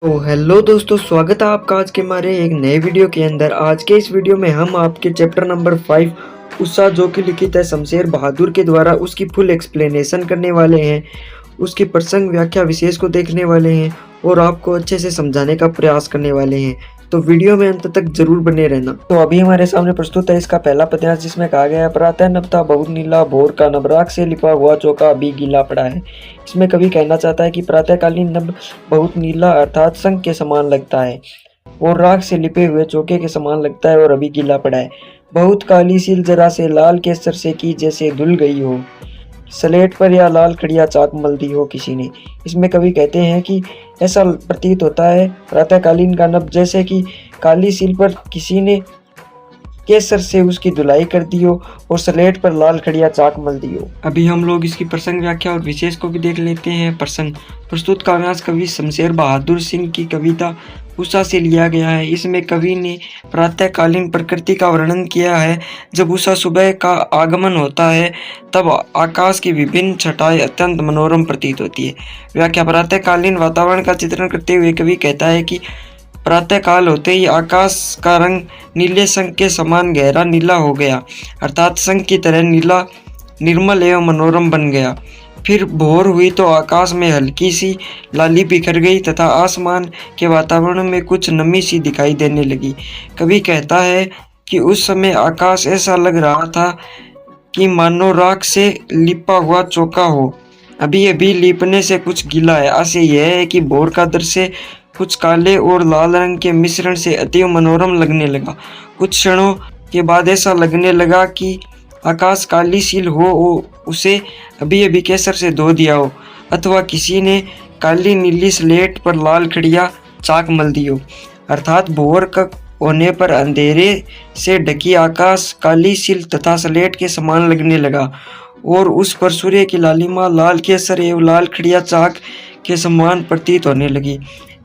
तो हेलो दोस्तों, स्वागत है आपका आज के हमारे एक नए वीडियो के अंदर। आज के इस वीडियो में हम आपके चैप्टर नंबर 5 उषा जो कि लिखित है शमशेर बहादुर के द्वारा उसकी फुल एक्सप्लेनेशन करने वाले हैं। उसकी प्रसंग व्याख्या विशेष को देखने वाले हैं और आपको अच्छे से समझाने का प्रयास करने वाले हैं। तो वीडियो में अंत तक जरूर बने रहना। तो अभी हमारे सामने प्रस्तुत है इसका पहला पद्यांश, जिसमें कहा गया है प्रातः नभ था बहुत नीला, भोर का नभ राख से लिपा हुआ चौका अभी गीला पड़ा है। इसमें कवि कहना चाहता है कि प्रातःकालीन नभ बहुत नीला अर्थात शंख के समान लगता है और राख से लिपे हुए चौके के समान लगता है और अभी गीला पड़ा है। बहुत काली सील जरा से लाल केसर से की जैसे धुल गई हो, स्लेट पर या लाल खड़िया चाक मल दी हो किसी ने। इसमें कवि कहते हैं कि ऐसा प्रतीत होता है प्रातःकालीन का नभ जैसे कि काली सील पर किसी ने केसर से उसकी धुलाई कर दी हो और स्लेट पर लाल खड़िया चाक मल दी हो। अभी हम लोग इसकी प्रसंग व्याख्या और विशेष को भी देख लेते हैं। प्रसंग प्रस्तुत काव्यांश कवि शमशेर बहादुर सिंह की कविता उषा से लिया गया है। इसमें कवि ने प्रातःकालीन प्रकृति का वर्णन किया है। जब उषा सुबह का आगमन होता है तब आकाश की विभिन्न छटाएं अत्यंत मनोरम प्रतीत होती है। व्याख्या प्रातःकालीन वातावरण का चित्रण करते हुए कवि कहता है कि प्रातःकाल होते ही आकाश का रंग नीले शंख के समान गहरा नीला हो गया, अर्थात शंख की तरह नीला निर्मल एवं मनोरम बन गया। फिर भोर हुई तो आकाश में हल्की सी लाली बिखर गई तथा आसमान के वातावरण में कुछ नमी सी दिखाई देने लगी। कवि कहता है कि उस समय आकाश ऐसा लग रहा था कि मानो राख से लिपा हुआ चौका हो, अभी अभी लीपने से कुछ गीला है। आशय यह है कि भोर का दृश्य कुछ काले और लाल रंग के मिश्रण से अति मनोरम लगने लगा। कुछ क्षणों के बाद ऐसा लगने लगा कि आकाश काली सील हो और उसे अभी अभी केसर से धो दिया हो, अथवा किसी ने काली नीली स्लेट पर लाल खड़िया चाक मल दी हो, अर्थात भोर का होने पर अंधेरे से ढकी आकाश काली सील तथा स्लेट के समान लगने लगा और उस पर सूर्य की लालिमा लाल केसर एवं लाल खड़िया चाक के समान प्रतीत होने लगी।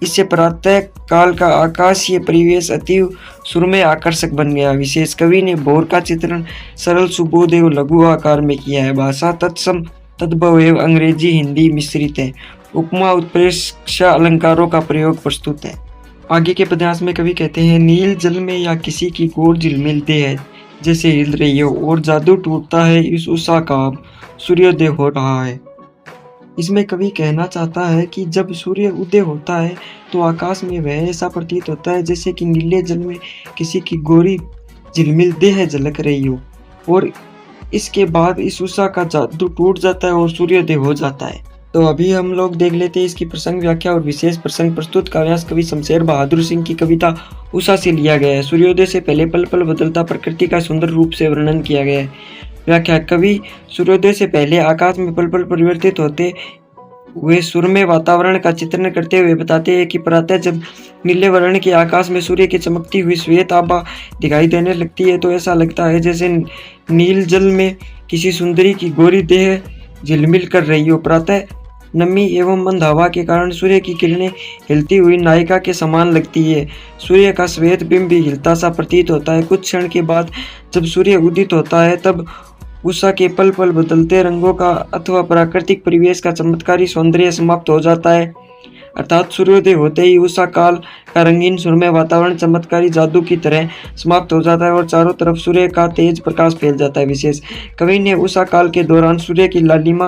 इससे प्रातः काल का आकाशीय परिवेश अति सुरम्य आकर्षक बन गया। विशेष कवि ने भोर का चित्रण सरल सुबोध एवं लघु आकार में किया है। भाषा तत्सम तद्भव एवं अंग्रेजी हिंदी मिश्रित है। उपमा उत्प्रेक्षा अलंकारों का प्रयोग प्रस्तुत है। आगे के पद्यांश में कवि कहते हैं नील जल में या किसी की गोर झिलमिलते है जैसे हिल रही हो और जादू टूटता है इस उषा का अब सूर्योदय हो रहा है। इसमें कवि कहना चाहता है कि जब सूर्य उदय होता है तो आकाश में वह ऐसा प्रतीत होता है जैसे कि नीले जल में किसी की गोरी झिलमिल देह झलक रही हो और इसके बाद इस उषा का जादू टूट जाता है और सूर्योदय हो जाता है। तो अभी हम लोग देख लेते हैं इसकी प्रसंग व्याख्या और विशेष। प्रसंग प्रस्तुत काव्यांश कवि शमशेर बहादुर सिंह की कविता उषा से लिया गया है। सूर्योदय से पहले पल पल बदलता प्रकृति का सुंदर रूप से वर्णन किया गया है। व्याख्या कवि सूर्योदय से पहले आकाश में पल पल परिवर्तित होते हुए सुरम्य वातावरण का चित्रण करते हुए बताते हैं कि प्रातः जब नीले वर्ण के आकाश में सूर्य की चमकती हुई श्वेत आभा दिखाई देने लगती है तो ऐसा लगता है जैसे नील जल में किसी सुंदरी की गोरी देह झिलमिल कर रही हो। प्रातः नमी एवं मंद हवा के कारण सूर्य की किरणें हिलती हुई नायिका के समान लगती है। सूर्य का श्वेत बिंब भी हिलता सा प्रतीत होता है। कुछ क्षण के बाद जब सूर्य उदित होता है तब उषा के पल पल बदलते रंगों का अथवा प्राकृतिक परिवेश का चमत्कारी सौंदर्य समाप्त हो जाता है, अर्थात सूर्योदय होते ही उषा काल का रंगीन सुरम्य वातावरण चमत्कारी जादू की तरह समाप्त हो जाता है और चारों तरफ सूर्य का तेज प्रकाश फैल जाता है। विशेष कवि ने उषा काल के दौरान सूर्य की लालिमा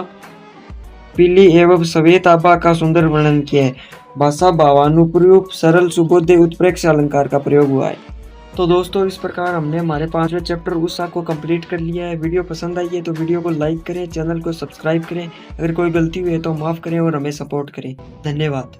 पीली एवं श्वेत आभा का सुंदर वर्णन किया है। भाषा भावानुरूप सरल सुबोध उत्प्रेक्षा अलंकार का प्रयोग हुआ है। तो दोस्तों, इस प्रकार हमने हमारे 5वें चैप्टर उषा को कंप्लीट कर लिया है। वीडियो पसंद आई है तो वीडियो को लाइक करें, चैनल को सब्सक्राइब करें, अगर कोई गलती हुई है तो माफ़ करें और हमें सपोर्ट करें। धन्यवाद।